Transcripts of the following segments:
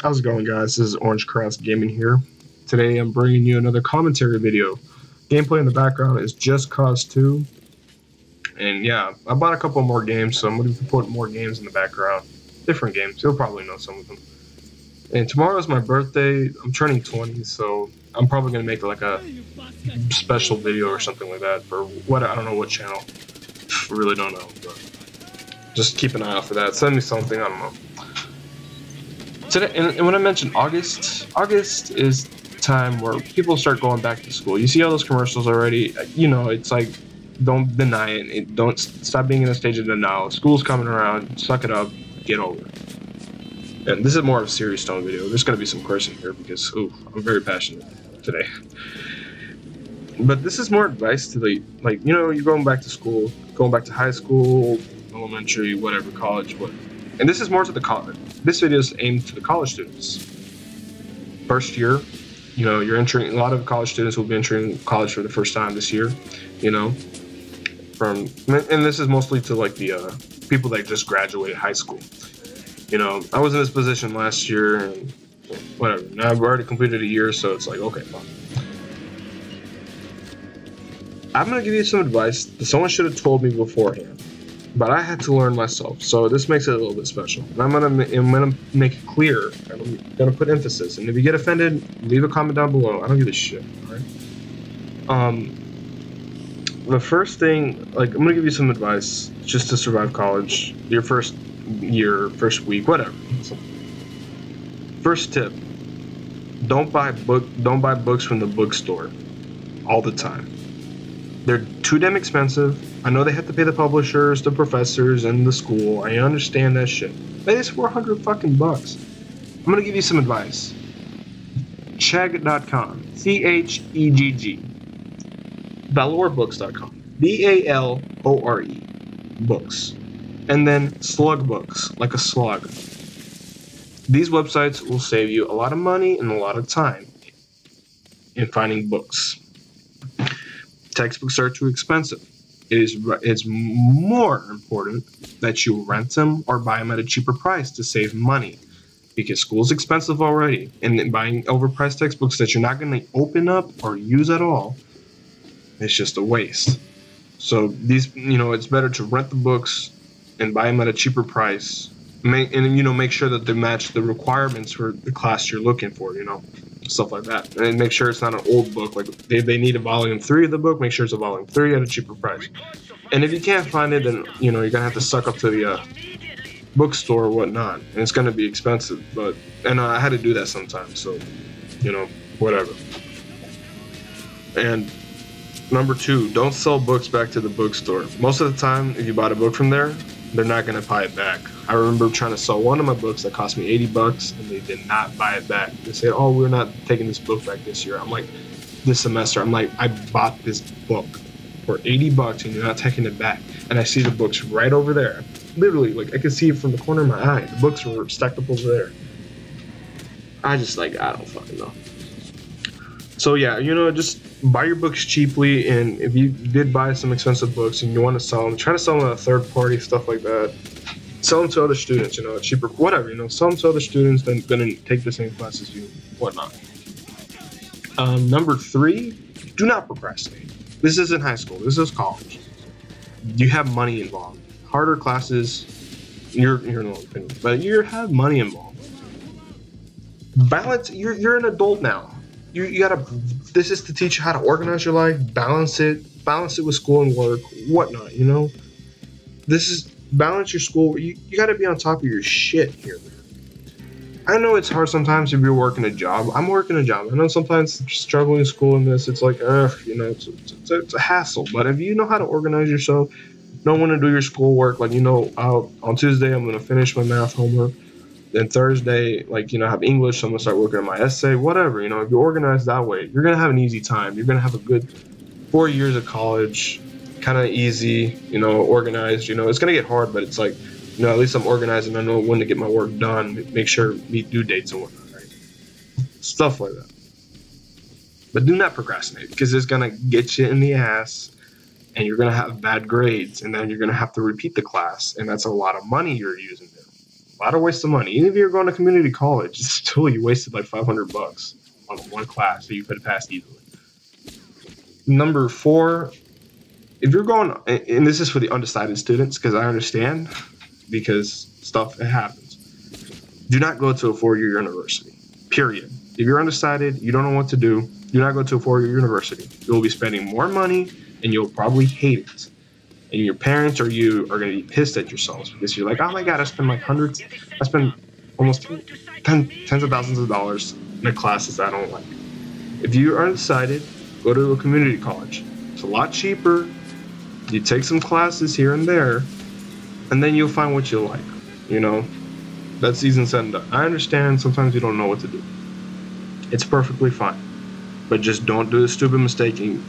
How's it going, guys? This is Orange Cross Gaming here. Today I'm bringing you another commentary video. Gameplay in the background is Just Cause 2. And yeah, I bought a couple more games, so I'm going to put more games in the background. Different games. You'll probably know some of them. And tomorrow's my birthday. I'm turning 20, so I'm probably going to make like a special video or something like that for what, I don't know what channel. I really don't know, but just keep an eye out for that. Send me something, I don't know. Today, and when I mentioned August is time where people start going back to school. You see all those commercials already. You know, it's like, don't deny it. Don't stop being in a stage of denial. School's coming around. Suck it up. Get over it. And this is more of a serious tone video. There's going to be some cursing here because, I'm very passionate today. But this is more advice to you're going back to school, going back to high school, elementary, whatever, college, whatever. And this is more to the college. This video is aimed to the college students. First year, you're entering. A lot of college students will be entering college for the first time this year. And this is mostly to like the people that just graduated high school. I was in this position last year, and whatever. Now I've already completed a year, so it's like, okay, fine. I'm gonna give you some advice that someone should have told me beforehand. But I had to learn myself, so this makes it a little bit special. And I'm gonna make it clear. I'm gonna put emphasis. And if you get offended, leave a comment down below. I don't give a shit. All right. The first thing, I'm gonna give you some advice just to survive college. Your first year, first week, whatever. So, first tip: don't buy books from the bookstore all the time. They're too damn expensive. I know they have to pay the publishers, the professors, and the school. I understand that shit. But it's $400 fucking bucks. I'm gonna give you some advice. Chegg.com. C-H-E-G-G. ValoreBooks.com. B-A-L-O-R-E. Books. And then Slug Books, like a slug. These websites will save you a lot of money and a lot of time in finding books. Textbooks are too expensive. It's more important that you rent them or buy them at a cheaper price to save money, because school's expensive already, and then buying overpriced textbooks that you're not going to open up or use at all, it's just a waste. So these, it's better to rent the books and buy them at a cheaper price. Make sure that they match the requirements for the class you're looking for, stuff like that. And make sure it's not an old book. Like they need a volume 3 of the book, make sure it's a volume 3 at a cheaper price. And if you can't find it, then you're gonna have to suck up to the bookstore or whatnot, and it's gonna be expensive. But I had to do that sometimes, so whatever. And number 2, don't sell books back to the bookstore. Most of the time, if you bought a book from there, they're not going to buy it back. I remember trying to sell one of my books that cost me $80, and they did not buy it back. They said, "Oh, we're not taking this book back this year." I'm like, this semester. I'm like, I bought this book for $80, and you're not taking it back. And I see the books right over there. Literally, I can see it from the corner of my eye. The books were stacked up over there. I don't fucking know. So yeah, just buy your books cheaply, and if you did buy some expensive books and you want to sell them, try to sell them at a third party, stuff like that. Sell them to other students, cheaper, whatever, sell them to other students that are going to take the same class as you, whatnot. Number 3, do not procrastinate. This isn't high school, this is college. You have money involved. Harder classes, you're no opinion, but you have money involved. Balance, you're an adult now. You gotta. This is to teach you how to organize your life, balance it with school and work, whatnot. This is balance your school. You gotta be on top of your shit here, man. I know it's hard sometimes if you're working a job. I'm working a job. I know sometimes struggling in school and this, it's like, it's a hassle. But if you know how to organize yourself, know when to do your schoolwork, on Tuesday I'm gonna finish my math homework. Then Thursday, have English, so I'm going to start working on my essay, whatever. If you're organized that way, you're going to have an easy time. You're going to have a good 4 years of college, kind of easy, organized. It's going to get hard, but it's at least I'm organized and I know when to get my work done, make sure meet due dates and whatnot, right? Stuff like that. But do not procrastinate, because it's going to get you in the ass, and you're going to have bad grades, and then you're going to have to repeat the class, and that's a lot of money you're using there. A lot of waste of money. Even if you're going to community college, still you wasted like $500 on one class that you could have passed easily. Number 4, if you're going, and this is for the undecided students, because I understand, because stuff, it happens. Do not go to a 4-year university, period. If you're undecided, you don't know what to do not go to a 4-year university. You'll be spending more money, and you'll probably hate it. And your parents or you are going to be pissed at yourselves because you're like, oh my God, I spend like hundreds, I spend almost tens of thousands of dollars in classes I don't like. If you are undecided, go to a community college. It's a lot cheaper. You take some classes here and there, and then you'll find what you like. You know, that's easy and said and done. I understand sometimes you don't know what to do. It's perfectly fine. But just don't do the stupid mistake and,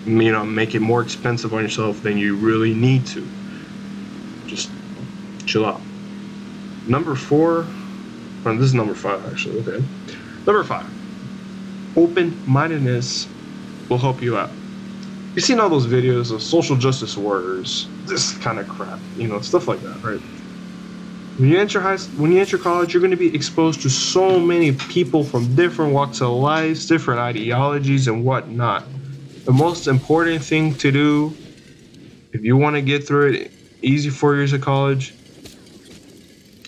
you know, make it more expensive on yourself than you really need to. Just chill out. Number 4, this is number 5 actually, okay. Number 5, open-mindedness will help you out. You've seen all those videos of social justice warriors, this kind of crap, you know, stuff like that, right? When you enter college, you're going to be exposed to so many people from different walks of life, different ideologies and whatnot. The most important thing to do, if you want to get through it, easy 4 years of college,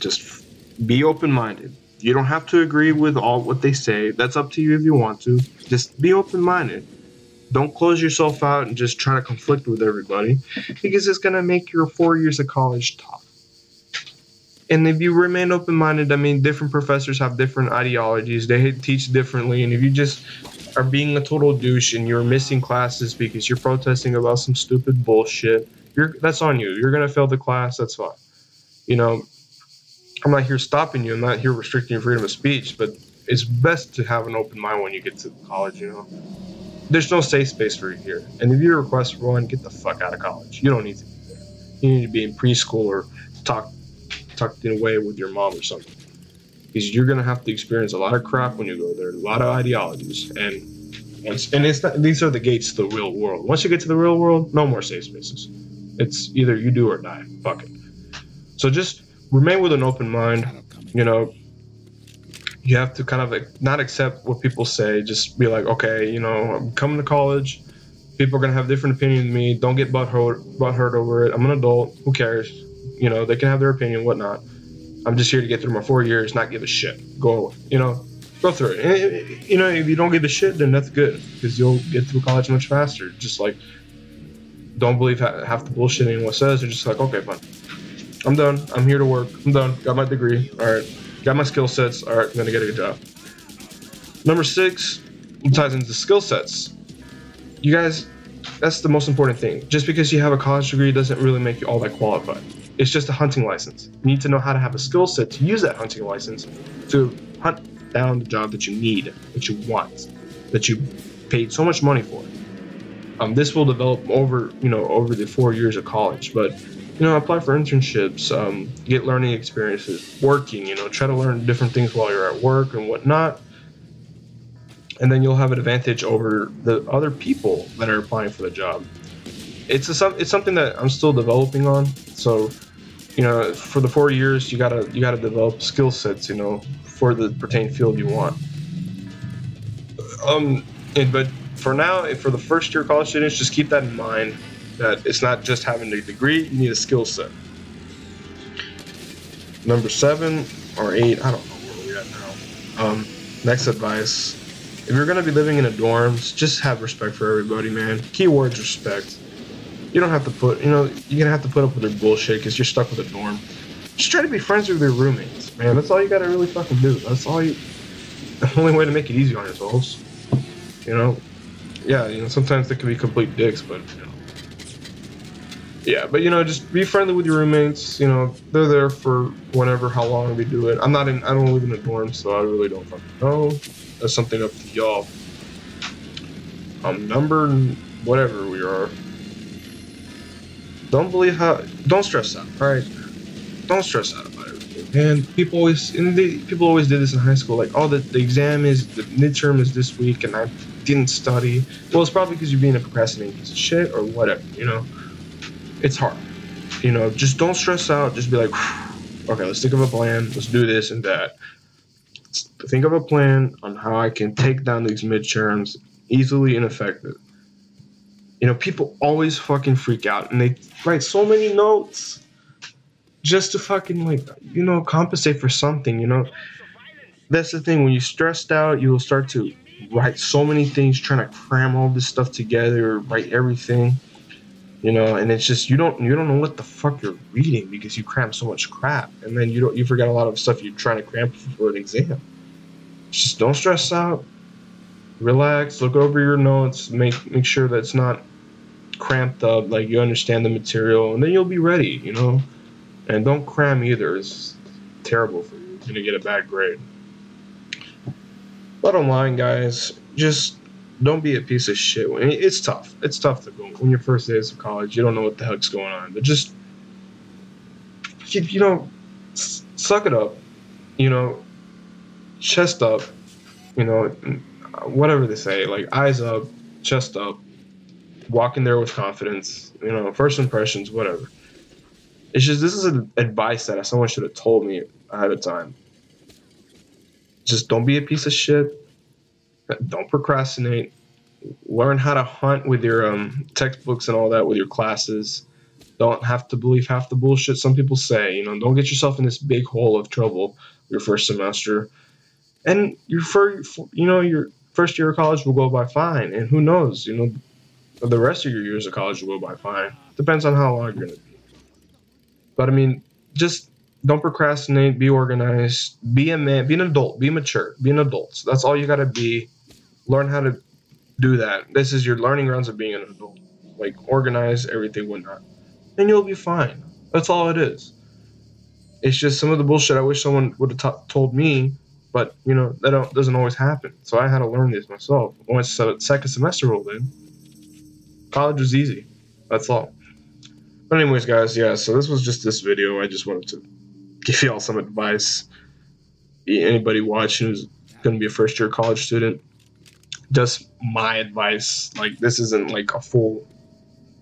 just be open-minded. You don't have to agree with all what they say. That's up to you if you want to. Just be open-minded. Don't close yourself out and just try to conflict with everybody, because it's going to make your 4 years of college tough. And if you remain open-minded, I mean, different professors have different ideologies. They teach differently. And if you just are being a total douche and you're missing classes because you're protesting about some stupid bullshit, that's on you. You're going to fail the class. That's fine. You know, I'm not here stopping you. I'm not here restricting your freedom of speech. But it's best to have an open mind when you get to college, you know. There's no safe space for you here. And if you request for one, get the fuck out of college. You don't need to be there. You need to be in preschool or tucked away with your mom or something. Because you're going to have to experience a lot of crap when you go there, a lot of ideologies. These are the gates to the real world. Once you get to the real world, no more safe spaces. It's either you do or die. Fuck it. So just remain with an open mind. You know, you have to kind of not accept what people say. Just be like, okay, you know, I'm coming to college. People are going to have different opinions than me. Don't get butthurt over it. I'm an adult. Who cares? You know, they can have their opinion, whatnot. I'm just here to get through my 4 years, not give a shit. Go, you know, go through it. And, you know, if you don't give a shit, then that's good, because you'll get through college much faster. Just like, don't believe half the bullshit anyone says. You're just like, okay, fine. I'm done. I'm here to work. I'm done. Got my degree. All right. Got my skill sets. All right. I'm going to get a good job. Number 6 ties into skill sets. You guys, that's the most important thing. Just because you have a college degree doesn't really make you all that qualified. It's just a hunting license. You need to know how to have a skill set to use that hunting license to hunt down the job that you need, that you want, that you paid so much money for. This will develop over the 4 years of college, but apply for internships, get learning experiences, working, try to learn different things while you're at work and whatnot. And then you'll have an advantage over the other people that are applying for the job. It's something that I'm still developing on. So, for the 4 years, you gotta develop skill sets, for the pertaining field you want. But for now, for the first year college students, just keep that in mind, that it's not just having a degree, you need a skill set. Number 7 or 8, I don't know where we're at now. Next advice, if you're gonna be living in a dorms, just have respect for everybody, man. Keywords respect. You don't have to you're gonna have to put up with their bullshit because you're stuck with a dorm. Just try to be friends with your roommates, man. That's all you gotta really fucking do. The only way to make it easy on yourselves. Yeah, sometimes they can be complete dicks, but yeah, but just be friendly with your roommates. They're there for how long they do it. I don't live in a dorm, so I really don't fucking know. That's something up to y'all. Number whatever we are. Don't stress out, alright? Don't stress out about everything. And people always did this in high school, like, oh, the midterm is this week and I didn't study. Well, it's probably because you're being a procrastinating piece of shit or whatever, It's hard. Just don't stress out. Just be like, okay, let's think of a plan. Let's do this and that. Let's think of a plan on how I can take down these midterms easily and effective. You know, people always fucking freak out and they write so many notes just to fucking, like, you know, compensate for something, you know. That's the thing. When you're stressed out, you will start to write so many things, trying to cram all this stuff together, write everything, you know, and it's just you don't know what the fuck you're reading because you cram so much crap, and then you forget a lot of stuff you're trying to cram for an exam. Just don't stress out, relax, look over your notes, make sure that it's not cramped up, like you understand the material, and then you'll be ready, you know. And don't cram either; it's terrible for you. You're gonna get a bad grade. Bottom line, guys, just don't be a piece of shit. It's tough. It's tough to go when your first days of college. You don't know what the heck's going on, but just you know, suck it up. You know, chest up. You know, whatever they say, like eyes up, chest up. Walk in there with confidence. You know, first impressions, whatever. It's just this is an advice that someone should have told me ahead of time. Just don't be a piece of shit. Don't procrastinate. Learn how to hunt with your textbooks and all that with your classes. Don't have to believe half the bullshit some people say. You know, don't get yourself in this big hole of trouble your first semester. And your first year of college will go by fine. And who knows? You know, the rest of your years of college will go by fine. Depends on how long you're gonna be. But I mean, just don't procrastinate. Be organized. Be a man. Be an adult. Be mature. Be an adult. That's all you gotta be. Learn how to do that. This is your learning grounds of being an adult. Like organize everything, whatnot, and you'll be fine. That's all it is. It's just some of the bullshit I wish someone would have told me, but you know that doesn't always happen. So I had to learn this myself. Once the second semester rolled in, college was easy. That's all. But anyways, guys, yeah. So this was just this video. I just wanted to give y'all some advice. Anybody watching who's going to be a first year college student, just my advice. Like, this isn't like a full,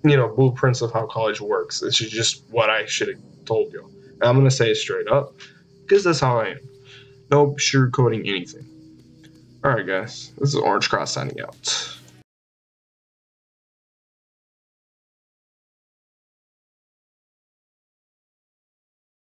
you know, blueprints of how college works. This is just what I should have told you. And I'm going to say it straight up because that's how I am. No sugarcoating anything. All right, guys. This is Orange Cross signing out.